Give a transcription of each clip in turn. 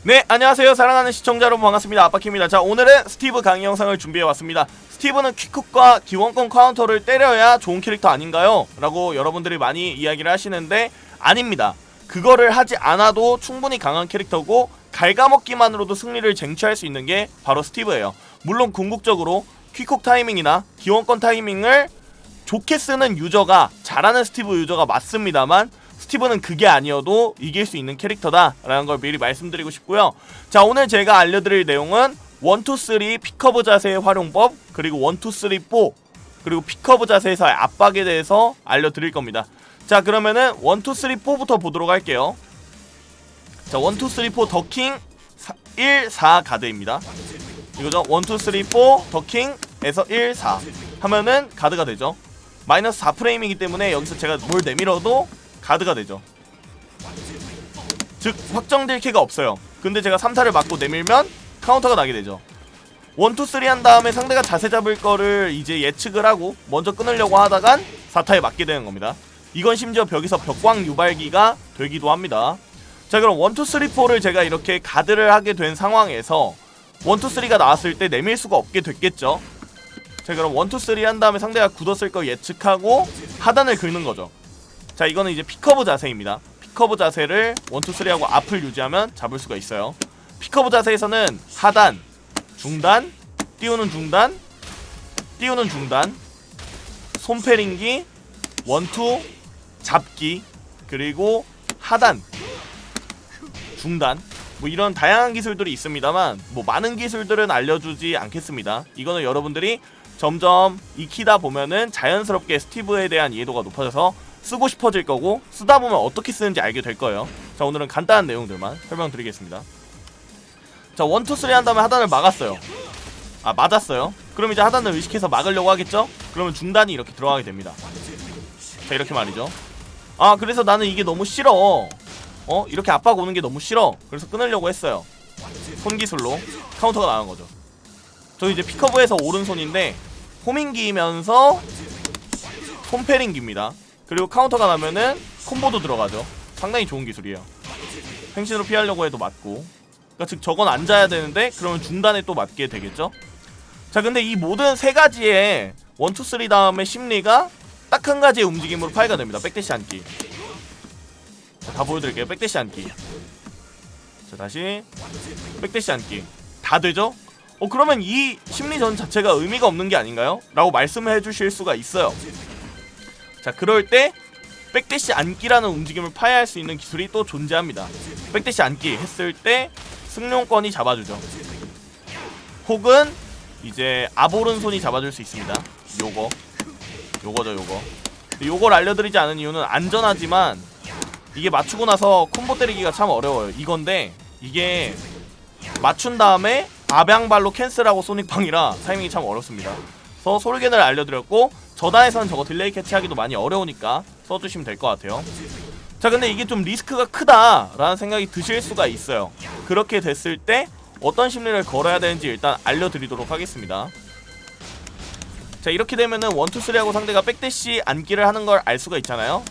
네, 안녕하세요. 사랑하는 시청자 여러분, 반갑습니다. 아빠키입니다. 자, 오늘은 스티브 강의 영상을 준비해왔습니다. 스티브는 퀵쿡과 기원권 카운터를 때려야 좋은 캐릭터 아닌가요? 라고 여러분들이 많이 이야기를 하시는데 아닙니다. 그거를 하지 않아도 충분히 강한 캐릭터고 갉아먹기만으로도 승리를 쟁취할 수 있는 게 바로 스티브예요. 물론 궁극적으로 퀵쿡 타이밍이나 기원권 타이밍을 좋게 쓰는 유저가, 잘하는 스티브 유저가 맞습니다만 스티브는 그게 아니어도 이길 수 있는 캐릭터다 라는 걸 미리 말씀드리고 싶고요. 자, 오늘 제가 알려드릴 내용은 1, 2, 3 픽커브 자세의 활용법, 그리고 1, 2, 3, 4 그리고 픽커브 자세에서의 압박에 대해서 알려드릴 겁니다. 자, 그러면은 1, 2, 3, 4부터 보도록 할게요. 자, 1, 2, 3, 4 더킹 1, 4 가드입니다. 이거죠. 1, 2, 3, 4 더킹에서 1, 4 하면은 가드가 되죠. 마이너스 4 프레임이기 때문에 여기서 제가 뭘 내밀어도 가드가 되죠. 즉 확정 딜캐가 없어요. 근데 제가 3, 4를 맞고 내밀면 카운터가 나게 되죠. 1, 2, 3 한 다음에 상대가 자세 잡을 거를 이제 예측을 하고 먼저 끊으려고 하다간 4타에 맞게 되는 겁니다. 이건 심지어 벽에서 벽광 유발기가 되기도 합니다. 자, 그럼 1, 2, 3, 4를 제가 이렇게 가드를 하게 된 상황에서 1, 2, 3가 나왔을 때 내밀 수가 없게 됐겠죠. 자, 그럼 1, 2, 3 한 다음에 상대가 굳었을 거 예측하고 하단을 긁는 거죠. 자, 이거는 이제 픽커브 자세입니다. 픽커브 자세를 1, 2, 3하고 앞을 유지하면 잡을 수가 있어요. 픽커브 자세에서는 하단, 중단, 띄우는 중단, 띄우는 중단, 손패링기, 1, 2, 잡기, 그리고 하단, 중단, 뭐 이런 다양한 기술들이 있습니다만 뭐 많은 기술들은 알려주지 않겠습니다. 이거는 여러분들이 점점 익히다 보면은 자연스럽게 스티브에 대한 이해도가 높아져서 쓰고 싶어질 거고, 쓰다 보면 어떻게 쓰는지 알게 될 거예요. 자, 오늘은 간단한 내용들만 설명드리겠습니다. 자, 1, 2, 3 한 다음에 하단을 막았어요. 아, 맞았어요. 그럼 이제 하단을 의식해서 막으려고 하겠죠? 그러면 중단이 이렇게 들어가게 됩니다. 자, 이렇게 말이죠. 아, 그래서 나는 이게 너무 싫어. 이렇게 압박 오는 게 너무 싫어. 그래서 끊으려고 했어요. 손기술로 카운터가 나간 거죠. 저 이제 픽커브에서 오른손인데 호밍기면서 손패링기입니다. 그리고 카운터가 나면은 콤보도 들어가죠. 상당히 좋은 기술이에요. 횡신으로 피하려고 해도 맞고. 그러니까 즉 저건 앉아야 되는데 그러면 중단에 또 맞게 되겠죠. 자, 근데 이 모든 세 가지의 1, 2, 3 다음에 심리가 딱 한 가지의 움직임으로 파괴가 됩니다. 백대시 앉기. 자, 다 보여드릴게요. 백대시 앉기. 자, 다시 백대시 앉기. 다 되죠? 그러면 이 심리전 자체가 의미가 없는 게 아닌가요? 라고 말씀을 해주실 수가 있어요. 자, 그럴 때 백대시 앉기라는 움직임을 파괴할 수 있는 기술이 또 존재합니다. 백대시 앉기 했을 때 승용권이 잡아주죠. 혹은 이제 앞오른손이 잡아줄 수 있습니다. 요거죠. 요걸 알려드리지 않은 이유는 안전하지만 이게 맞추고 나서 콤보 때리기가 참 어려워요. 이건데 이게 맞춘 다음에 압양발로 캔슬하고 소닉방이라 타이밍이 참 어렵습니다. 그래서 소르겐을 알려드렸고, 저단에서는 저거 딜레이 캐치하기도 많이 어려우니까 써주시면 될 것 같아요. 자, 근데 이게 좀 리스크가 크다라는 생각이 드실 수가 있어요. 그렇게 됐을 때 어떤 심리를 걸어야 되는지 일단 알려드리도록 하겠습니다. 자, 이렇게 되면은 1, 2, 3하고 상대가 백대시 앉기를 하는 걸 알 수가 있잖아요.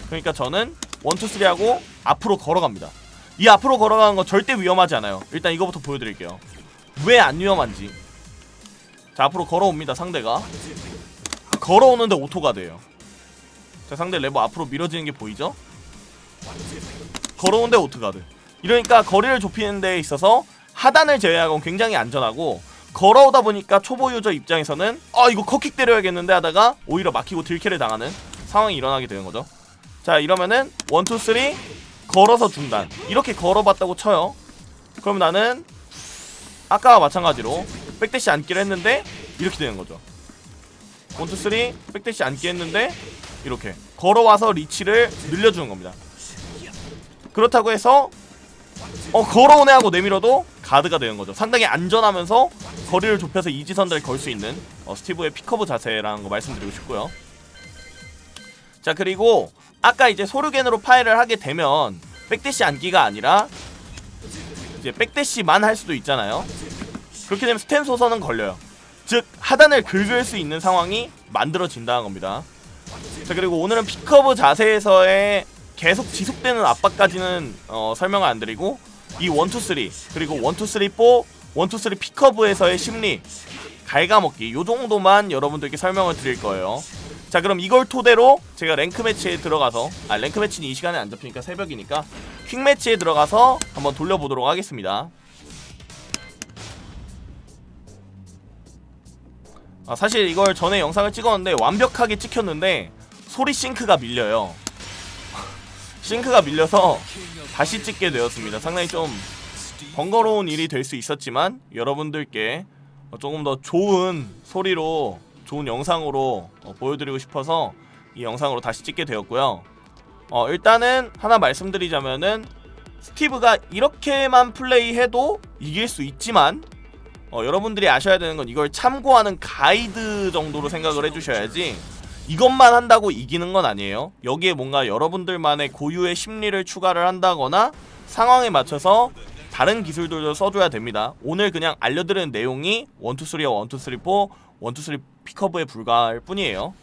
그러니까 저는 1, 2, 3하고 앞으로 걸어갑니다. 이 앞으로 걸어가는 거 절대 위험하지 않아요. 일단 이거부터 보여드릴게요. 왜 안 위험한지. 자, 앞으로 걸어옵니다. 상대가 걸어오는데 오토가드예요. 자, 상대 레버 앞으로 밀어지는 게 보이죠? 걸어오는데 오토가드. 이러니까 거리를 좁히는 데 있어서 하단을 제외하고는 굉장히 안전하고, 걸어오다 보니까 초보 유저 입장에서는 이거 컷킥 때려야겠는데 하다가 오히려 막히고 딜캐를 당하는 상황이 일어나게 되는 거죠. 자, 이러면은 1, 2, 3 걸어서 중단. 이렇게 걸어봤다고 쳐요. 그럼 나는 아까와 마찬가지로 백대시 앉기를 했는데 이렇게 되는 거죠. 1, 2, 3 백대시 앉기 했는데 이렇게 걸어와서 리치를 늘려주는 겁니다. 그렇다고 해서 걸어오네 하고 내밀어도 가드가 되는 거죠. 상당히 안전하면서 거리를 좁혀서 이지선들을 걸 수 있는 스티브의 픽커브 자세라는 거 말씀드리고 싶고요. 자, 그리고 아까 이제 소르겐으로 파일을 하게 되면 백대시 앉기가 아니라 이제 백대시만 할 수도 있잖아요. 그렇게 되면 스탠 소선은 걸려요. 즉 하단을 긁을 수 있는 상황이 만들어진다는 겁니다. 자, 그리고 오늘은 픽커브 자세에서의 계속 지속되는 압박까지는 설명을 안 드리고 이 1, 2, 3 그리고 1, 2, 3, 4 1, 2, 3 픽커브에서의 심리 갉아먹기 요 정도만 여러분들께 설명을 드릴 거예요. 자, 그럼 이걸 토대로 제가 랭크 매치에 들어가서 랭크 매치는 이 시간에 안 잡히니까 새벽이니까 퀵 매치에 들어가서 한번 돌려보도록 하겠습니다. 사실 이걸 전에 영상을 찍었는데 완벽하게 찍혔는데 소리 싱크가 밀려요. 싱크가 밀려서 다시 찍게 되었습니다. 상당히 좀 번거로운 일이 될 수 있었지만 여러분들께 조금 더 좋은 소리로 좋은 영상으로 보여드리고 싶어서 이 영상으로 다시 찍게 되었고요. 일단은 하나 말씀드리자면은 스티브가 이렇게만 플레이해도 이길 수 있지만 여러분들이 아셔야 되는 건 이걸 참고하는 가이드 정도로 생각을 해주셔야지 이것만 한다고 이기는 건 아니에요. 여기에 뭔가 여러분들만의 고유의 심리를 추가를 한다거나 상황에 맞춰서 다른 기술들도 써줘야 됩니다. 오늘 그냥 알려드리는 내용이 1, 2, 3와 1, 2, 3, 4 1, 2, 3 픽업에 불과할 뿐이에요.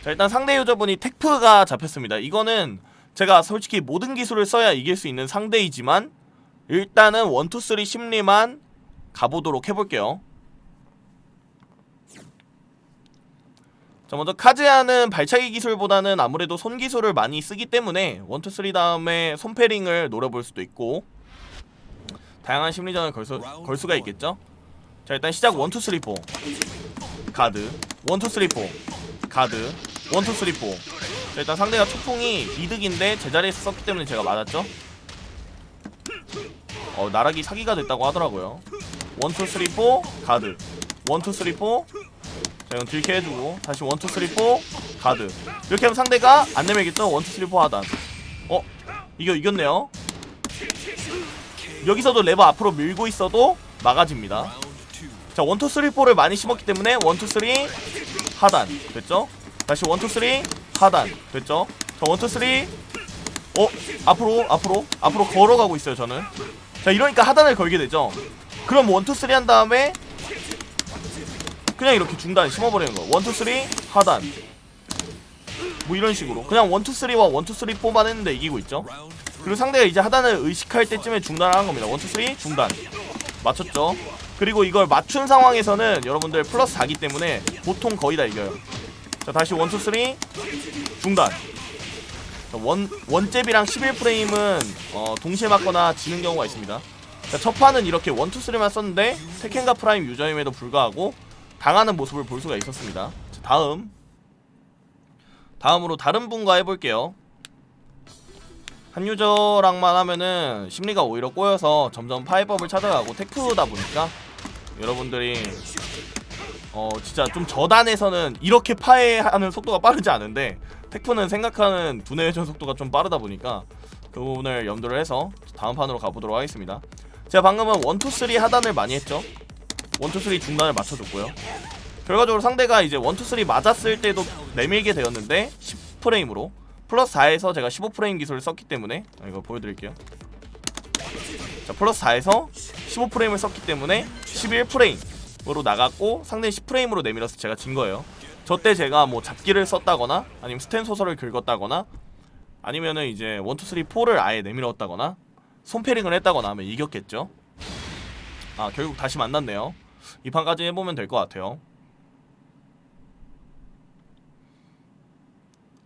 자, 일단 상대 유저분이 테프가 잡혔습니다. 이거는 제가 솔직히 모든 기술을 써야 이길 수 있는 상대이지만 일단은 1, 2, 3 심리만 가보도록 해볼게요. 자, 먼저 카즈야는 발차기 기술보다는 아무래도 손 기술을 많이 쓰기 때문에 1, 2, 3 다음에 손패링을 노려볼 수도 있고 다양한 심리전을 걸 수가 있겠죠. 자, 일단 시작 1, 2, 3, 4 가드 1, 2, 3, 4 가드 1, 2, 3, 4 자, 일단 상대가 초풍이 이득인데 제자리에서 썼기 때문에 제가 맞았죠. 나락이 사기가 됐다고 하더라고요. 1, 2, 3, 4 가드 1, 2, 3, 4 자, 이건 딜캐 해주고 다시 1, 2, 3, 4 가드 이렇게 하면 상대가 안 내밀겠죠? 1, 2, 3, 4 하단 이겼네요. 여기서도 레버 앞으로 밀고 있어도 막아집니다. 자, 1, 2, 3, 4를 많이 심었기 때문에 1, 2, 3 하단 됐죠? 다시 1, 2, 3 하단 됐죠? 자, 1, 2, 3 앞으로 걸어가고 있어요 저는. 자, 이러니까 하단을 걸게 되죠. 그럼 1, 2, 3 한 다음에 그냥 이렇게 중단 심어버리는 거. 1, 2, 3 하단 뭐 이런 식으로 그냥 1, 2, 3와 1, 2, 3 4만 했는데 이기고 있죠. 그리고 상대가 이제 하단을 의식할 때쯤에 중단을 하는 겁니다. 1, 2, 3 중단 맞췄죠. 그리고 이걸 맞춘 상황에서는 여러분들 플러스 4기 때문에 보통 거의 다 이겨요. 자, 다시 1, 2, 3 중단. 자, 원잽이랑 11프레임은 동시에 맞거나 지는 경우가 있습니다. 자, 첫 판은 이렇게 1, 2, 3만 썼는데 테켄과 프라임 유저임에도 불구하고 당하는 모습을 볼 수가 있었습니다. 자, 다음으로 다른 분과 해볼게요. 한 유저랑만 하면은 심리가 오히려 꼬여서 점점 파이법을 찾아가고 테크다 보니까 여러분들이 진짜 좀 저단에서는 이렇게 파해하는 속도가 빠르지 않은데 테크는 생각하는 두뇌 회전 속도가 좀 빠르다 보니까 그 부분을 염두를 해서 다음 판으로 가보도록 하겠습니다. 제가 방금은 1, 2, 3 하단을 많이 했죠. 1, 2, 3 중단을 맞춰줬고요. 결과적으로 상대가 이제 1, 2, 3 맞았을 때도 내밀게 되었는데 10프레임으로 플러스 4에서 제가 15프레임 기술을 썼기 때문에 이거 보여드릴게요. 자, 플러스 4에서 15프레임을 썼기 때문에 11프레임으로 나갔고 상대는 10프레임으로 내밀어서 제가 진 거예요. 저때 제가 뭐 잡기를 썼다거나 아니면 스탠 소설을 긁었다거나 아니면은 이제 1, 2, 3, 4를 아예 내밀었다거나 손패링을 했다거나 하면 이겼겠죠. 결국 다시 만났네요. 이 판까지 해보면 될 것 같아요.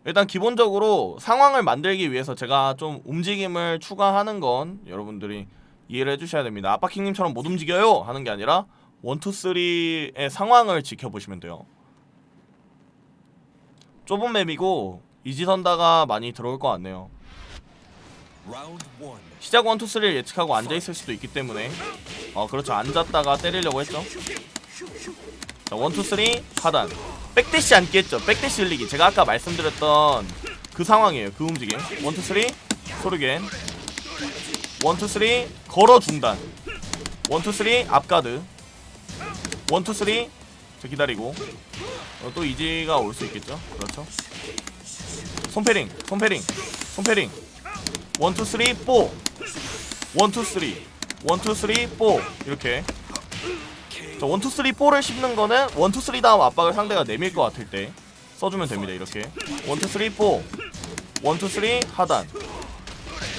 일단 기본적으로 상황을 만들기 위해서 제가 좀 움직임을 추가하는 건 여러분들이 이해를 해주셔야 됩니다. 아빠킹님처럼 못 움직여요 하는 게 아니라 1, 2, 3의 상황을 지켜보시면 돼요. 좁은 맵이고 이지선다가 많이 들어올 것 같네요. 시작 1, 2, 3를 예측하고 앉아있을 수도 있기 때문에 그렇죠. 앉았다가 때리려고 했죠. 자, 1, 2, 3 하단 백대시 앉기 했죠. 백대시 흘리기 제가 아까 말씀드렸던 그 상황이에요. 그 움직임 1, 2, 3 소르겐 1, 2, 3 걸어 중단 1, 2, 3 앞가드 1, 2, 3 저 기다리고 또 이지가 올 수 있겠죠. 그렇죠. 손패링 1, 2, 3 4 1, 2, 3 1, 2, 3 4 이렇게 자, 1, 2, 3, 4를 씹는 거는 1, 2, 3 다음 압박을 상대가 내밀 것 같을 때 써주면 됩니다. 이렇게 1, 2, 3, 4 1, 2, 3 하단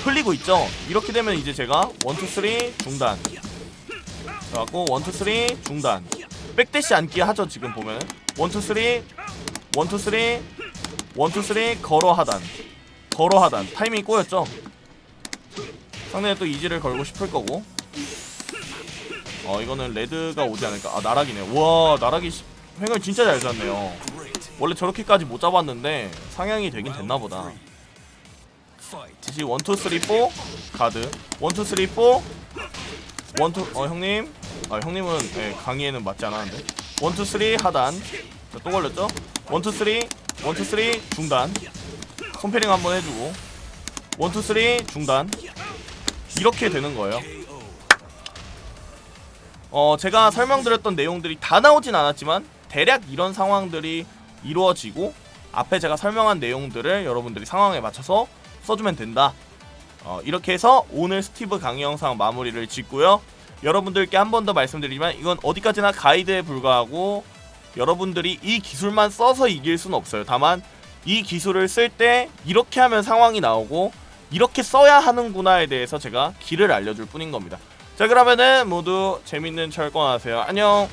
흘리고 있죠. 이렇게 되면 이제 제가 1, 2, 3 중단 그래갖고 1, 2, 3 중단 백대시 앉기 하죠. 지금 보면 1, 2, 3 1, 2, 3 1, 2, 3 걸어 하단 타이밍이 꼬였죠. 상대는 또 이지를 걸고 싶을 거고 이거는 레드가 오지 않을까. 아 나락이네. 우와 나락이 횡을 진짜 잘 잡네요. 원래 저렇게까지 못 잡았는데 상향이 되긴 됐나보다. 다시 1, 2, 3, 4 가드 1, 2, 3, 4 1, 2 형님 형님은 네, 강의에는 맞지 않았는데 1, 2, 3 하단 자, 또 걸렸죠? 1, 2, 3 1, 2, 3 중단 손패링 한번 해주고 1, 2, 3 중단 이렇게 되는 거예요. 제가 설명드렸던 내용들이 다 나오진 않았지만 대략 이런 상황들이 이루어지고 앞에 제가 설명한 내용들을 여러분들이 상황에 맞춰서 써주면 된다. 이렇게 해서 오늘 스티브 강의 영상 마무리를 짓고요. 여러분들께 한 번 더 말씀드리지만 이건 어디까지나 가이드에 불과하고 여러분들이 이 기술만 써서 이길 수는 없어요. 다만 이 기술을 쓸 때 이렇게 하면 상황이 나오고 이렇게 써야 하는구나에 대해서 제가 길을 알려줄 뿐인 겁니다. 자 그러면은 모두 재밌는 철권 하세요. 안녕.